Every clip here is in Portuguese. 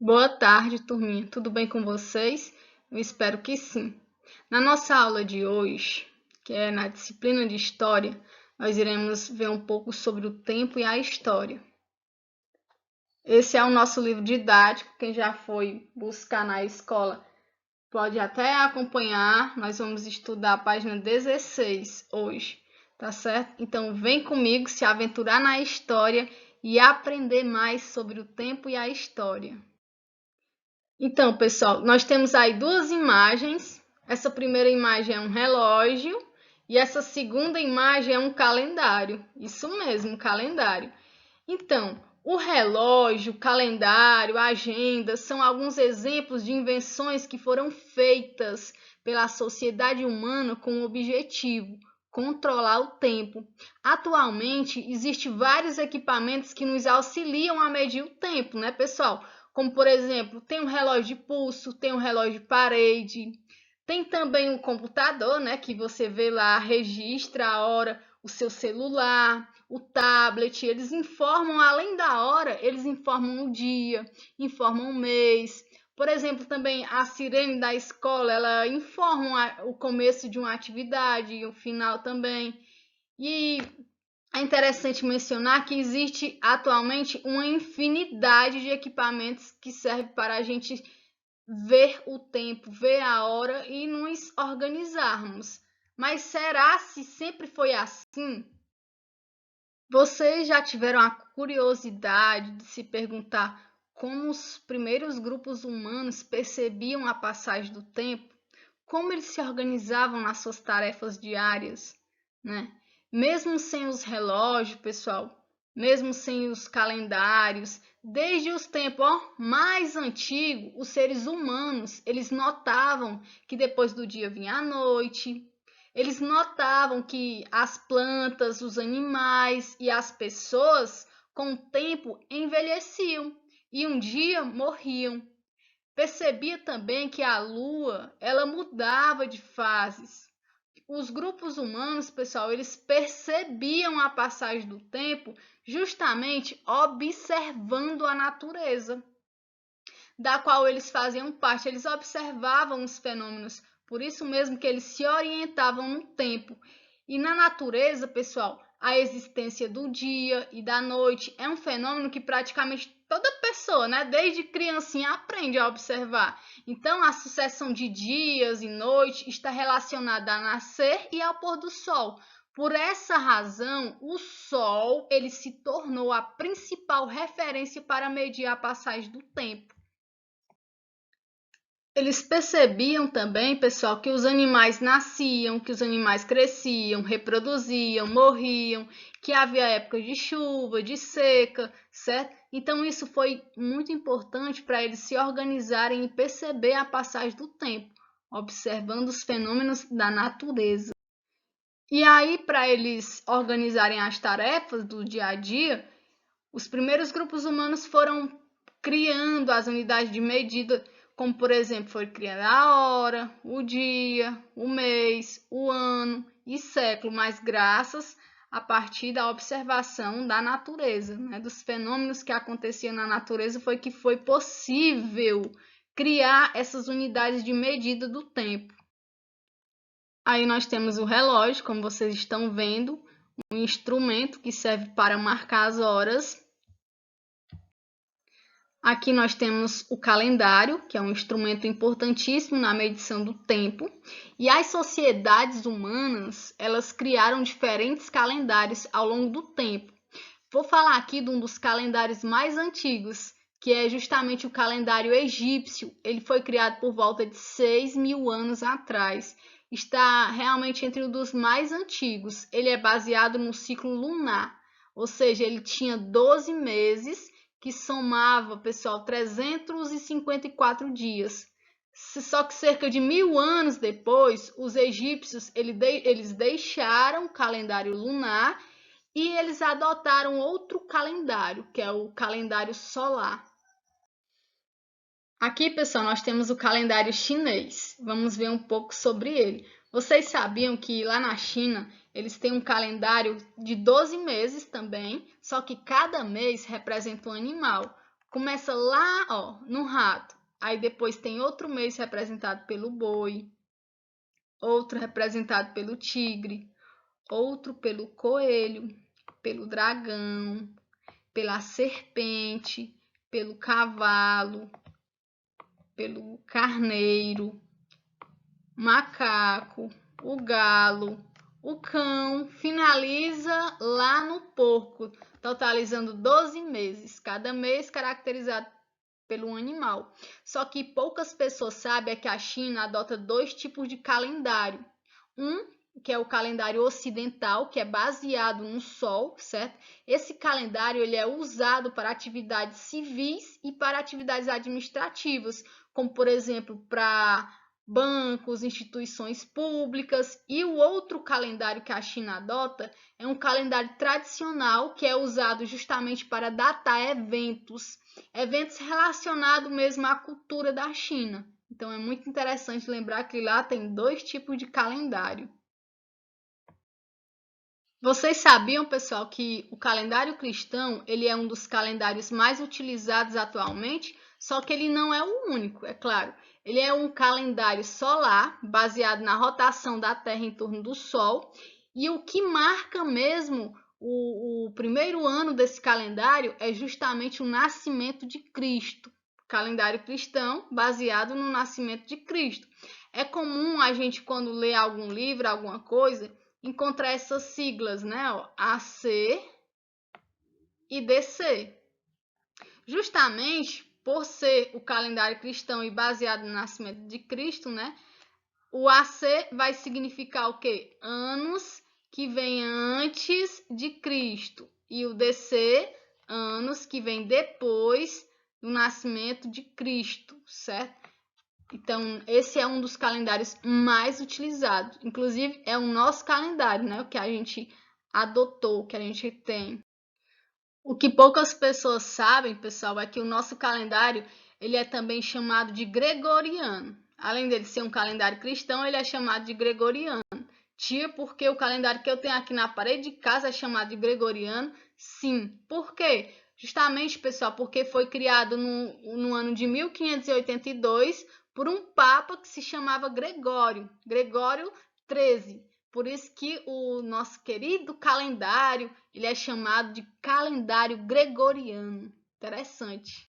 Boa tarde, turminha. Tudo bem com vocês? Eu espero que sim. Na nossa aula de hoje, que é na disciplina de História, nós iremos ver um pouco sobre o tempo e a história. Esse é o nosso livro didático. Quem já foi buscar na escola pode até acompanhar. Nós vamos estudar a página 16 hoje, tá certo? Então, vem comigo se aventurar na história e aprender mais sobre o tempo e a história. Então, pessoal, nós temos aí duas imagens. Essa primeira imagem é um relógio e essa segunda imagem é um calendário. Isso mesmo, calendário. Então, o relógio, o calendário, a agenda são alguns exemplos de invenções que foram feitas pela sociedade humana com o objetivo controlar o tempo. Atualmente, existem vários equipamentos que nos auxiliam a medir o tempo, né, pessoal? Como, por exemplo, tem um relógio de pulso, tem um relógio de parede, tem também um computador, né, que você vê lá, registra a hora, o seu celular, o tablet, eles informam, além da hora, eles informam o dia, informam o mês. Por exemplo, também a sirene da escola, ela informa o começo de uma atividade e o final também. E é interessante mencionar que existe atualmente uma infinidade de equipamentos que servem para a gente ver o tempo, ver a hora e nos organizarmos. Mas será se sempre foi assim? Vocês já tiveram a curiosidade de se perguntar como os primeiros grupos humanos percebiam a passagem do tempo? Como eles se organizavam nas suas tarefas diárias, né? Mesmo sem os relógios, pessoal, mesmo sem os calendários, desde os tempos mais antigos, os seres humanos, eles notavam que depois do dia vinha a noite. Eles notavam que as plantas, os animais e as pessoas, com o tempo, envelheciam e um dia morriam. Percebia também que a Lua, ela mudava de fases. Os grupos humanos, pessoal, eles percebiam a passagem do tempo justamente observando a natureza, da qual eles faziam parte. Eles observavam os fenômenos, por isso mesmo que eles se orientavam no tempo. E na natureza, pessoal, a existência do dia e da noite é um fenômeno que praticamente toda pessoa, né, desde criancinha, aprende a observar. Então, a sucessão de dias e noites está relacionada a nascer e ao pôr do sol. Por essa razão, o Sol ele se tornou a principal referência para medir a passagem do tempo. Eles percebiam também, pessoal, que os animais nasciam, que os animais cresciam, reproduziam, morriam, que havia épocas de chuva, de seca, certo? Então, isso foi muito importante para eles se organizarem e perceber a passagem do tempo, observando os fenômenos da natureza. E aí, para eles organizarem as tarefas do dia a dia, os primeiros grupos humanos foram criando as unidades de medida, como por exemplo, foi criada a hora, o dia, o mês, o ano e século, mas graças a partir da observação da natureza, né, dos fenômenos que aconteciam na natureza, foi que foi possível criar essas unidades de medida do tempo. Aí nós temos o relógio, como vocês estão vendo, um instrumento que serve para marcar as horas. Aqui nós temos o calendário, que é um instrumento importantíssimo na medição do tempo, e as sociedades humanas, elas criaram diferentes calendários ao longo do tempo. Vou falar aqui de um dos calendários mais antigos, que é justamente o calendário egípcio. Ele foi criado por volta de 6.000 anos atrás. Está realmente entre um dos mais antigos. Ele é baseado no ciclo lunar, ou seja, ele tinha 12 meses, que somava, pessoal, 354 dias. Só que cerca de 1.000 anos depois, os egípcios eles deixaram o calendário lunar e eles adotaram outro calendário, que é o calendário solar. Aqui, pessoal, nós temos o calendário chinês. Vamos ver um pouco sobre ele. Vocês sabiam que lá na China eles têm um calendário de 12 meses também, só que cada mês representa um animal. Começa lá, ó, no rato. Aí depois tem outro mês representado pelo boi, outro representado pelo tigre, outro pelo coelho, pelo dragão, pela serpente, pelo cavalo, pelo carneiro, macaco, o galo, o cão, finaliza lá no porco, totalizando 12 meses, cada mês caracterizado pelo animal. Só que poucas pessoas sabem é que a China adota 2 tipos de calendário. Que é o calendário ocidental, que é baseado no Sol, certo? Esse calendário ele é usado para atividades civis e para atividades administrativas, como, por exemplo, para bancos, instituições públicas. E o outro calendário que a China adota é um calendário tradicional, que é usado justamente para datar eventos relacionados mesmo à cultura da China. Então é muito interessante lembrar que lá tem 2 tipos de calendário. Vocês sabiam, pessoal, que o calendário cristão ele é um dos calendários mais utilizados atualmente? Só que ele não é o único, é claro. Ele é um calendário solar, baseado na rotação da Terra em torno do Sol. E o que marca mesmo o primeiro ano desse calendário é justamente o nascimento de Cristo. Calendário cristão baseado no nascimento de Cristo. É comum a gente, quando lê algum livro, alguma coisa, encontrar essas siglas, né? Ó, AC e DC. Justamente por ser o calendário cristão e baseado no nascimento de Cristo, né? O AC vai significar o quê? Anos que vem antes de Cristo. E o DC, anos que vem depois do nascimento de Cristo, certo? Então, esse é um dos calendários mais utilizados. Inclusive, é o nosso calendário, né? O que a gente adotou, o que a gente tem. O que poucas pessoas sabem, pessoal, é que o nosso calendário ele é também chamado de gregoriano. Além dele ser um calendário cristão, ele é chamado de gregoriano. Tia, porque o calendário que eu tenho aqui na parede de casa é chamado de gregoriano? Sim. Por quê? Justamente, pessoal, porque foi criado no ano de 1582 por um papa que se chamava Gregório 13. Por isso que o nosso querido calendário ele é chamado de calendário gregoriano. Interessante.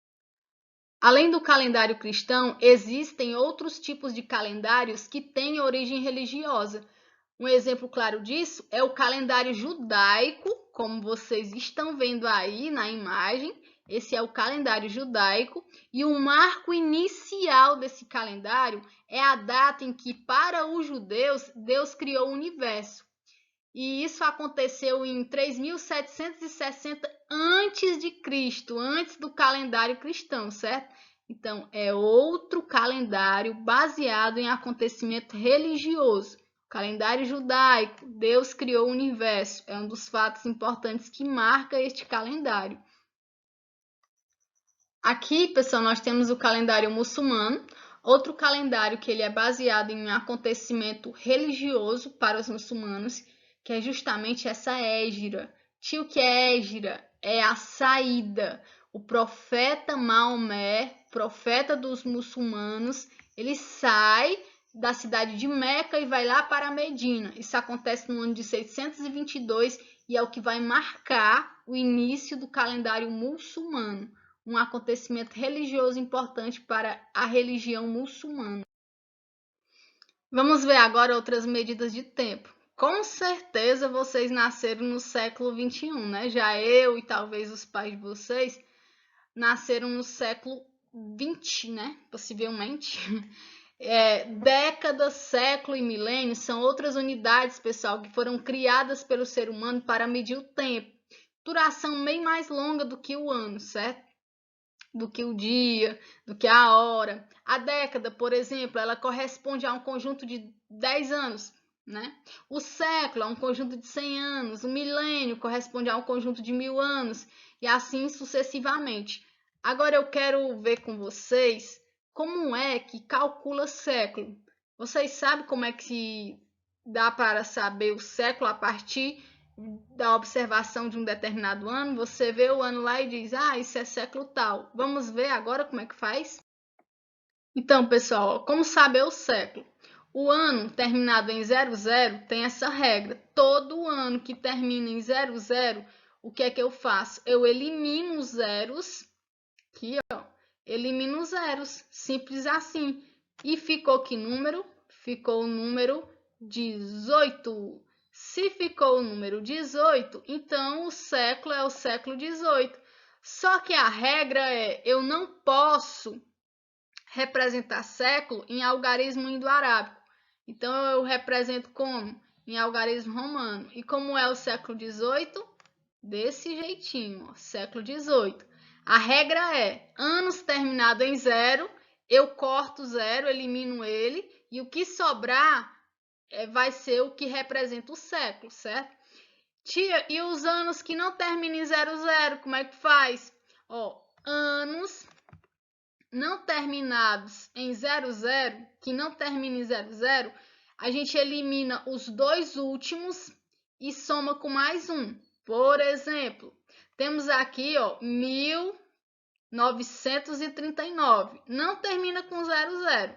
Além do calendário cristão, existem outros tipos de calendários que têm origem religiosa. Um exemplo claro disso é o calendário judaico, como vocês estão vendo aí na imagem. Esse é o calendário judaico e o marco inicial desse calendário é a data em que, para os judeus, Deus criou o universo. E isso aconteceu em 3760 a.C., antes do calendário cristão, certo? Então, é outro calendário baseado em acontecimento religioso. Calendário judaico, Deus criou o universo, é um dos fatos importantes que marca este calendário. Aqui, pessoal, nós temos o calendário muçulmano, outro calendário que ele é baseado em um acontecimento religioso para os muçulmanos, que é justamente essa hégira. Tio, que é hégira? É a saída. O profeta Maomé, profeta dos muçulmanos, ele sai da cidade de Meca e vai lá para Medina. Isso acontece no ano de 622 e é o que vai marcar o início do calendário muçulmano, um acontecimento religioso importante para a religião muçulmana. Vamos ver agora outras medidas de tempo. Com certeza vocês nasceram no século 21, né? Já eu e talvez os pais de vocês nasceram no século 20, né? Possivelmente. Década, século e milênio são outras unidades, pessoal, que foram criadas pelo ser humano para medir o tempo. Duração bem mais longa do que o ano, certo? Do que o dia, do que a hora. A década, por exemplo, ela corresponde a um conjunto de 10 anos, né? O século é um conjunto de 100 anos, o milênio corresponde a um conjunto de 1000 anos, e assim sucessivamente. Agora eu quero ver com vocês como é que calcula século. Vocês sabem como é que dá para saber o século a partir da observação de um determinado ano, você vê o ano lá e diz, isso é século tal. Vamos ver agora como é que faz? Então, pessoal, como saber o século? O ano terminado em 00 tem essa regra. Todo ano que termina em 00, o que é que eu faço? Eu elimino os zeros, aqui, ó, elimino os zeros, simples assim. E ficou que número? Ficou o número 18. Se ficou o número 18, então o século é o século 18. Só que a regra é, eu não posso representar século em algarismo indo-arábico. Então, eu represento como? Em algarismo romano. E como é o século XVIII? Desse jeitinho, ó, século XVIII. A regra é, anos terminado em 0, eu corto 0, elimino ele, e o que sobrar vai ser o que representa o século, certo? Tia, e os anos que não terminam em 00, como é que faz? Ó, anos não terminados em 00, que não termina em 00, a gente elimina os dois últimos e soma com mais um. Por exemplo, temos aqui, ó, 1939. Não termina com 00.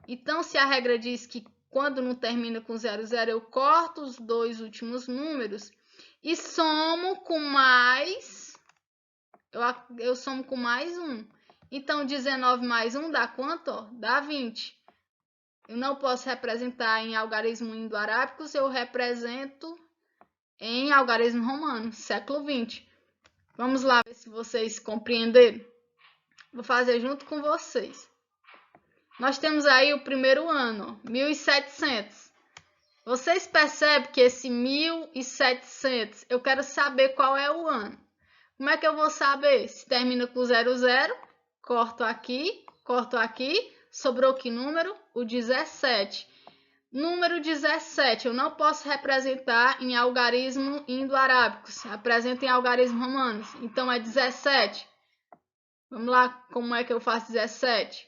Então, se a regra diz que quando não termina com 00, eu corto os dois últimos números e somo com mais... Eu somo com mais um. Então, 19 mais 1 dá quanto? Ó? Dá 20. Eu não posso representar em algarismo indo-arábicos, eu represento em algarismo romano, século 20. Vamos lá ver se vocês compreenderam. Vou fazer junto com vocês. Nós temos aí o primeiro ano, 1700. Vocês percebem que esse 1700, eu quero saber qual é o ano. Como é que eu vou saber? Se termina com 00, corto aqui, sobrou que número? O 17. Número 17, eu não posso representar em algarismo indo-arábicos, represento em algarismo romanos, então é 17. Vamos lá, como é que eu faço 17?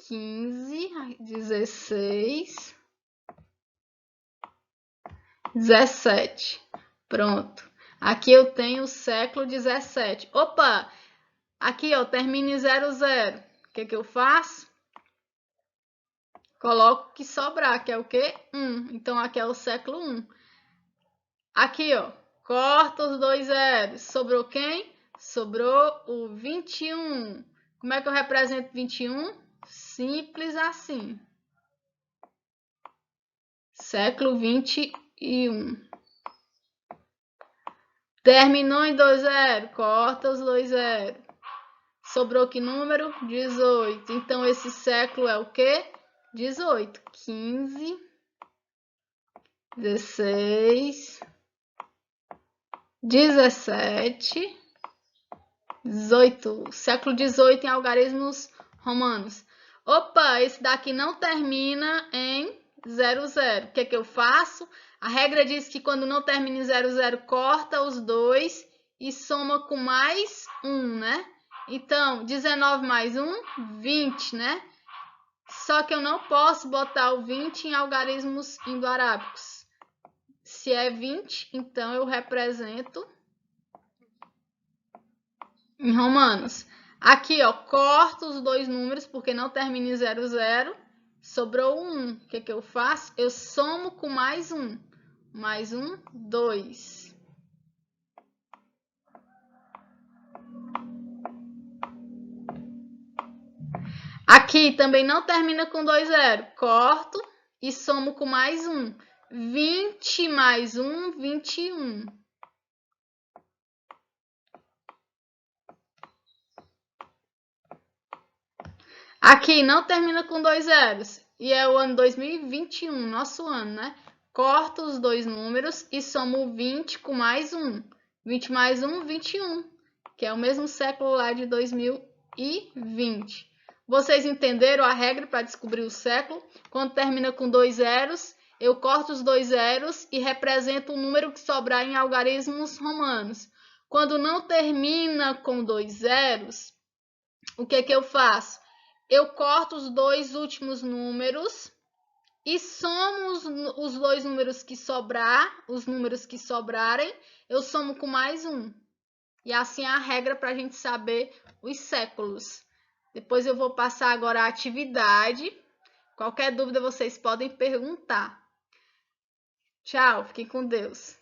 15, 16, 17. Pronto. Aqui eu tenho o século 17. Opa! Aqui, ó, termina em 00. O que eu faço? Coloco o que sobrar, que é o quê? 1. Então, aqui é o século 1. Aqui, ó, corta os dois zeros. Sobrou quem? Sobrou o 21. Como é que eu represento 21? Simples assim. Século 21. Terminou em 2 zeros. Corta os dois zeros. Sobrou que número? 18. Então, esse século é o quê? 18. 15, 16, 17, 18. Século 18 em algarismos romanos. Opa, esse daqui não termina em 00. O que eu faço? A regra diz que quando não termina em 00, corta os dois e soma com mais 1, né? Então, 19 mais 1, 20, né? Só que eu não posso botar o 20 em algarismos indo-arábicos. Se é 20, então eu represento em romanos. Aqui, ó, corto os dois números, porque não termina em 00. Sobrou 1. O que eu faço? Eu somo com mais 1. Mais 1, 2. Aqui também não termina com 2 0. Corto e somo com mais 1. 20 mais 1, 21. Aqui não termina com 2 zeros. E é o ano 2021, nosso ano, né? Corto os dois números e somo 20 com mais 1. 20 mais 1, 21. Que é o mesmo século lá de 2020. Vocês entenderam a regra para descobrir o século? Quando termina com 2 zeros, eu corto os 2 zeros e represento o número que sobrar em algarismos romanos. Quando não termina com 2 zeros, o que eu faço? Eu corto os dois últimos números E somo os dois números que os números que sobrarem, eu somo com mais um. E assim é a regra para a gente saber os séculos. Depois eu vou passar agora a atividade. Qualquer dúvida vocês podem perguntar. Tchau, fiquem com Deus.